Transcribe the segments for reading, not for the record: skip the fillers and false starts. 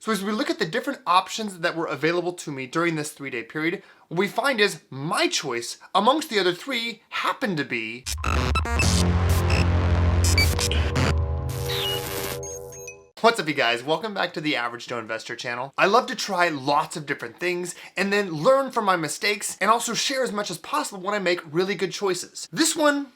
So as we look at the different options that were available to me during this 3-day period, what we find is my choice amongst the other three happened to be What's up, you guys? Welcome back to the Average Joe Investor channel. I love to try lots of different things and then learn from my mistakes and also share as much as possible when I make really good choices. This one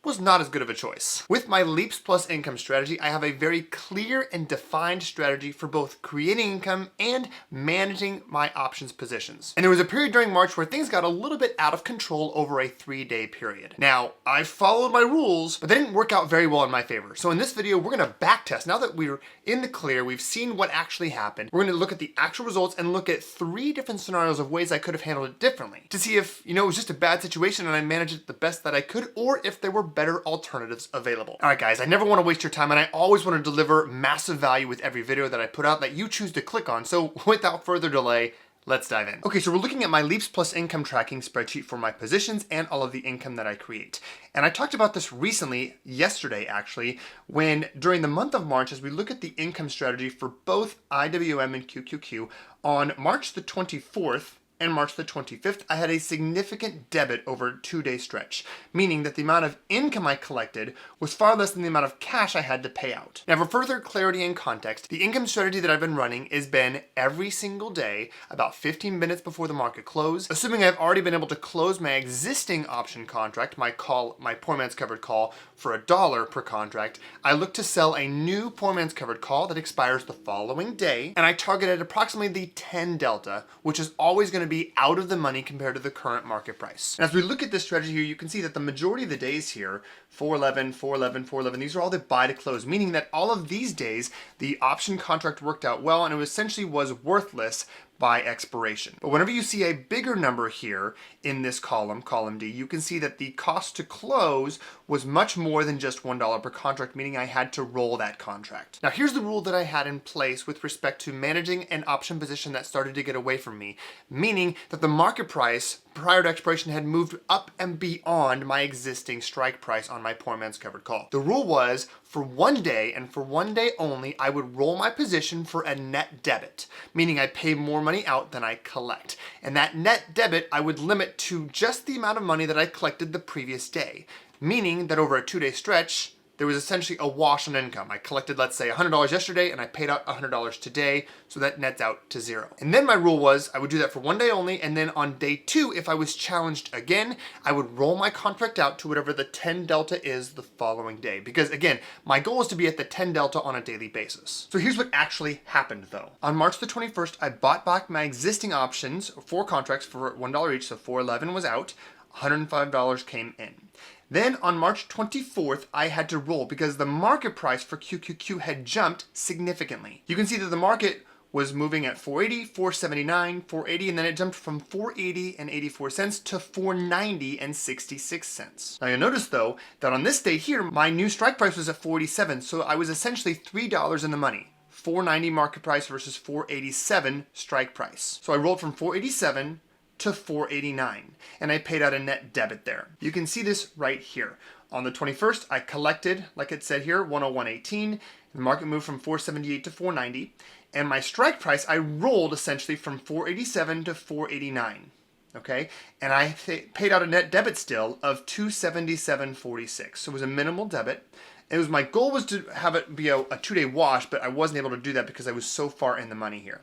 was not as good of a choice. With my Leaps Plus income strategy, I have a very clear and defined strategy for both creating income and managing my options positions. And there was a period during March where things got a little bit out of control over a 3-day period. Now, I followed my rules, but they didn't work out very well in my favor. So in this video, we're gonna backtest. Now that we're in the clear, we've seen what actually happened, we're gonna look at the actual results and look at 3 different scenarios of ways I could have handled it differently to see if, it was just a bad situation and I managed it the best that I could, or if there were better alternatives available. All right, guys, I never want to waste your time, and I always want to deliver massive value with every video that I put out that you choose to click on. So without further delay, let's dive in. Okay, so we're looking at my Leaps Plus income tracking spreadsheet for my positions and all of the income that I create. And I talked about this recently, yesterday actually, when during the month of March, as we look at the income strategy for both IWM and QQQ, on March the 24th, and March the 25th, I had a significant debit over a 2-day stretch, meaning that the amount of income I collected was far less than the amount of cash I had to pay out. Now, for further clarity and context, the income strategy that I've been running has been every single day, about 15 minutes before the market close. Assuming I've already been able to close my existing option contract, my poor man's covered call, for $1 per contract, I look to sell a new poor man's covered call that expires the following day, and I target at approximately the 10 delta, which is always going to be out of the money compared to the current market price. And as we look at this strategy here, you can see that the majority of the days here, 411, 411, 411, these are all the buy to close, meaning that all of these days, the option contract worked out well and it essentially was worthless by expiration. But whenever you see a bigger number here in this column, column D, you can see that the cost to close was much more than just $1 per contract, meaning I had to roll that contract. Now here's the rule that I had in place with respect to managing an option position that started to get away from me, meaning that the market price prior to expiration had moved up and beyond my existing strike price on my poor man's covered call. The rule was for 1 day and for 1 day only, I would roll my position for a net debit, meaning I pay more money out than I collect. And that net debit I would limit to just the amount of money that I collected the previous day, meaning that over a 2-day stretch, there was essentially a wash on income. I collected, let's say, $100 yesterday and I paid out $100 today, so that nets out to 0. And then my rule was I would do that for 1 day only, and then on day 2, if I was challenged again, I would roll my contract out to whatever the 10 delta is the following day. Because again, my goal is to be at the 10 delta on a daily basis. So here's what actually happened though. On March the 21st, I bought back my existing options, 4 contracts for $1 each, so 411 was out, $105 came in. Then on March 24th, I had to roll because the market price for QQQ had jumped significantly. You can see that the market was moving at 480, 479, 480, and then it jumped from 480 and 84 cents to 490 and 66 cents. Now you'll notice though, that on this day here, my new strike price was at 487, so I was essentially $3 in the money. 490 market price versus 487 strike price. So I rolled from 487 to 489, and I paid out a net debit there. You can see this right here. On the 21st, I collected, like it said here, 101.18. The market moved from 478 to 490, and my strike price, I rolled essentially from 487 to 489. Okay, and I paid out a net debit still of 277.46. So it was a minimal debit. My goal was to have it be a 2-day wash, but I wasn't able to do that because I was so far in the money here.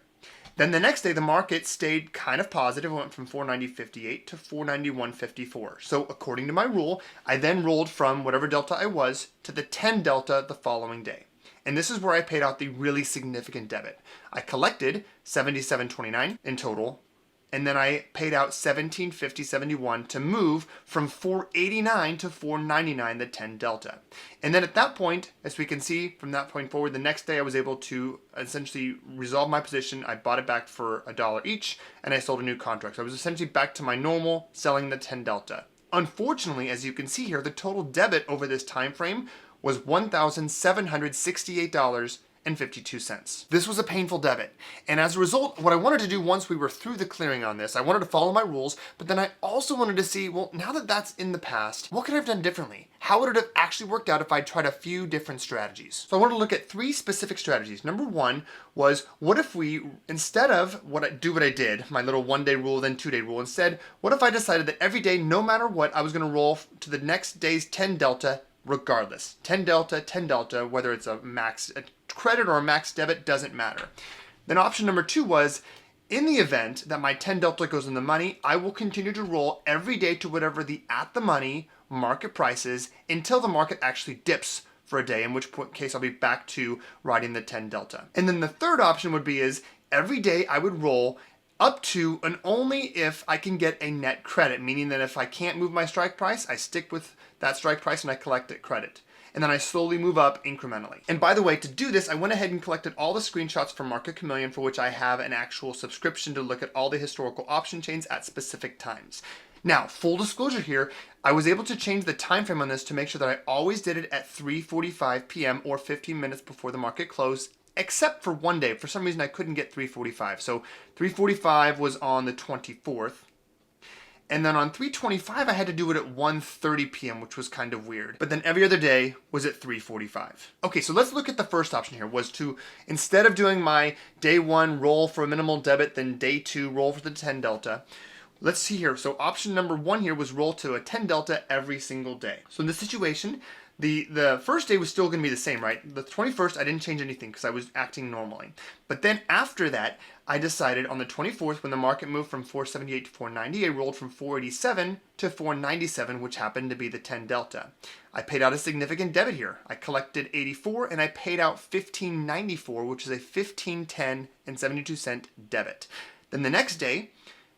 Then the next day, the market stayed kind of positive. It went from 490.58 to 491.54. So according to my rule, I then rolled from whatever delta I was to the 10 delta the following day. And this is where I paid out the really significant debit. I collected $77.29 in total, and then I paid out $17.50.71 to move from 489 to 499, the 10 delta. And then at that point, as we can see from that point forward, the next day I was able to essentially resolve my position. I bought it back for $1 each, and I sold a new contract. So I was essentially back to my normal selling the 10 delta. Unfortunately, as you can see here, the total debit over this time frame was $1,768.52. This was a painful debit. And as a result, what I wanted to do once we were through the clearing on this, I wanted to follow my rules, but then I also wanted to see, well, now that that's in the past, what could I have done differently? how would it have actually worked out if I tried a few different strategies? So I want to look at 3 specific strategies. Number 1 was, what if we, instead of what I did, my little 1-day rule, then 2-day rule, instead, what if I decided that every day, no matter what, I was going to roll to the next day's 10 delta regardless. 10 delta, whether it's a max credit or a max debit, doesn't matter. Then option number 2 was, in the event that my 10 delta goes in the money, I will continue to roll every day to whatever the at the money market price is until the market actually dips for a day, in which case I'll be back to riding the 10 delta. And then the third option would be is every day I would roll up to and only if I can get a net credit, meaning that if I can't move my strike price, I stick with that strike price and I collect it credit. And then I slowly move up incrementally. And by the way, to do this, I went ahead and collected all the screenshots from Market Chameleon, for which I have an actual subscription to look at all the historical option chains at specific times. Now, full disclosure here, I was able to change the time frame on this to make sure that I always did it at 3:45 p.m. or 15 minutes before the market closed, except for one day. For some reason, I couldn't get 3:45. So 3:45 was on the 24th. And then on 3/25, I had to do it at 1:30 p.m., which was kind of weird. But then every other day was at 3:45. Okay, so let's look at the first option here, was to, instead of doing my day 1 roll for a minimal debit, then day 2 roll for the 10 delta, let's see here. So option number 1 here was roll to a 10 delta every single day. So in this situation, the first day was still going to be the same, right? The 21st, I didn't change anything because I was acting normally. But then after that, I decided on the 24th, when the market moved from 478 to 490, I rolled from 487 to 497, which happened to be the 10 delta. I paid out a significant debit here. I collected 84 and I paid out 1594, which is a 15.10 and 72 cent debit. Then the next day,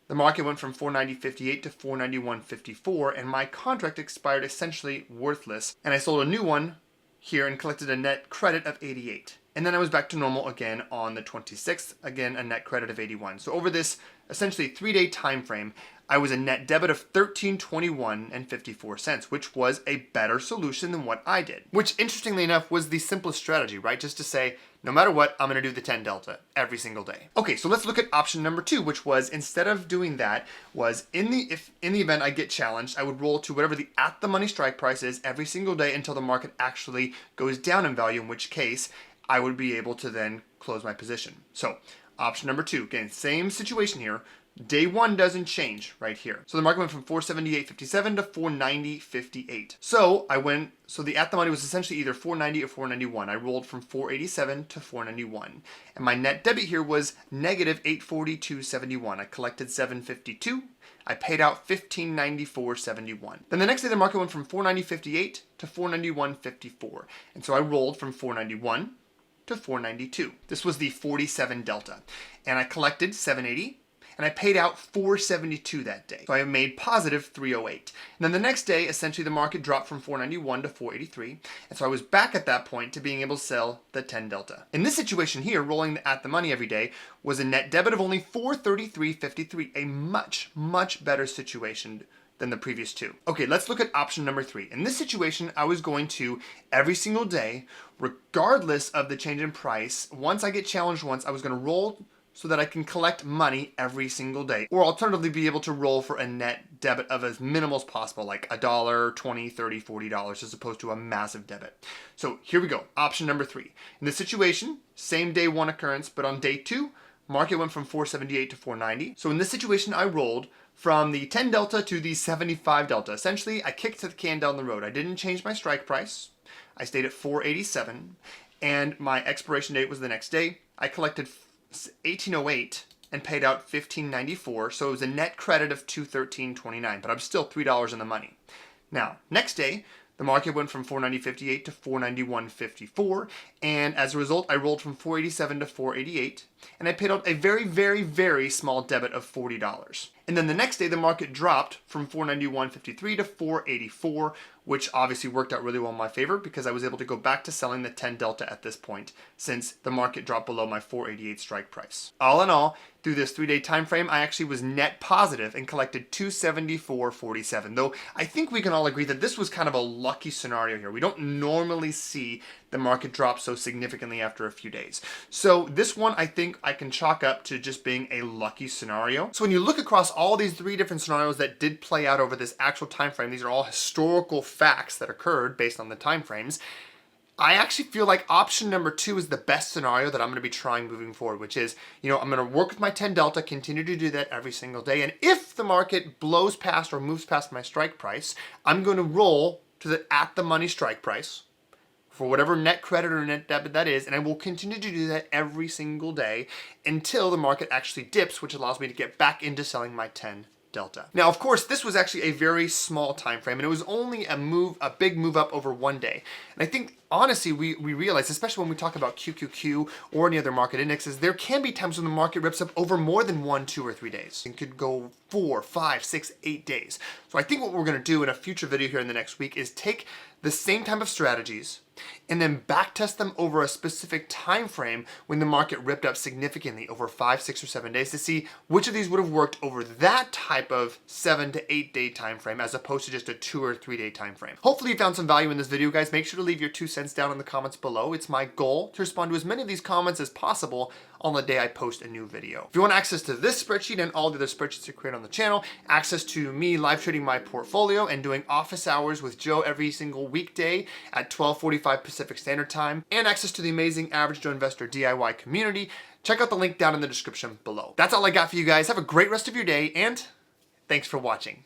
the market went from 490.58 to 491.54, and my contract expired essentially worthless. And I sold a new one here and collected a net credit of 88. And then I was back to normal again on the 26th, again a net credit of 81. So over this essentially 3-day time frame, I was a net debit of $13.21 and 54 cents, which was a better solution than what I did. Which, interestingly enough, was the simplest strategy, right? Just to say, no matter what, I'm gonna do the 10 delta every single day. Okay, so let's look at option number 2, which was, instead of doing that, was in the event I get challenged, I would roll to whatever the at the money strike price is every single day until the market actually goes down in value, in which case I would be able to then close my position. So option number 2, again, same situation here. Day 1 doesn't change right here. So the market went from 478.57 to 490.58. So the at the money was essentially either 490 or 491. I rolled from 487 to 491. And my net debit here was negative 842.71. I collected 752. I paid out 1594.71. Then the next day the market went from 490.58 to 491.54. And so I rolled from 491 to 492. This was the 47 delta. And I collected 780. And I paid out 472 that day. So I made positive 308. And then the next day, essentially the market dropped from 491 to 483. And so I was back at that point to being able to sell the 10 delta. In this situation here, rolling at the money every day was a net debit of only 433.53, a much, much better situation than the previous 2. Okay, let's look at option number 3. In this situation, I was going to, every single day, regardless of the change in price, once I get challenged once, I was going to roll so that I can collect money every single day, or alternatively be able to roll for a net debit of as minimal as possible, like $1, $20, $30, $40, as opposed to a massive debit. So here we go, option number 3. In this situation, same day 1 occurrence, but on day 2, market went from 478 to 490. So in this situation, I rolled from the 10 delta to the 75 delta. Essentially, I kicked the can down the road. I didn't change my strike price. I stayed at 487, and my expiration date was the next day. I collected 1808 and paid out 1594, so it was a net credit of 213.29, but I'm still $3 in the money. Now, next day, the market went from 490.58 to 491.54, and as a result, I rolled from 487 to 488, and I paid out a very, very, very small debit of $40. And then the next day, the market dropped from 491.53 to 484, which obviously worked out really well in my favor because I was able to go back to selling the 10 delta at this point since the market dropped below my 488 strike price. All in all, through this 3-day time frame, I actually was net positive and collected 274.47, though I think we can all agree that this was kind of a lucky scenario here. We don't normally see the market dropped so significantly after a few days. So this one I think I can chalk up to just being a lucky scenario. So when you look across all these three different scenarios that did play out over this actual time frame, these are all historical facts that occurred based on the time frames. I actually feel like option number 2 is the best scenario that I'm going to be trying moving forward, which is, I'm going to work with my 10 delta, continue to do that every single day. And if the market blows past or moves past my strike price, I'm going to roll to the at the money strike price for whatever net credit or net debit that is. And I will continue to do that every single day until the market actually dips, which allows me to get back into selling my 10 delta. Now, of course, this was actually a very small time frame, and it was only a big move up over one day. And I think, honestly, we realize, especially when we talk about QQQ or any other market indexes, there can be times when the market rips up over more than 1, 2, or 3 days. It could go 4, 5, 6, 8 days. So I think what we're going to do in a future video here in the next week is take the same type of strategies and then back test them over a specific time frame when the market ripped up significantly over 5, 6, or 7 days to see which of these would have worked over that type of 7 to 8 day time frame as opposed to just a 2 or 3 day time frame. Hopefully you found some value in this video, guys. Make sure to leave your 2 cents down in the comments below. It's my goal to respond to as many of these comments as possible on the day I post a new video. If you want access to this spreadsheet and all the other spreadsheets I create on the channel, access to me live trading my portfolio and doing office hours with Joe every single weekday at 12:45 Pacific Standard Time, and access to the amazing Average Joe Investor DIY community, check out the link down in the description below. That's all I got for you guys. Have a great rest of your day, and thanks for watching.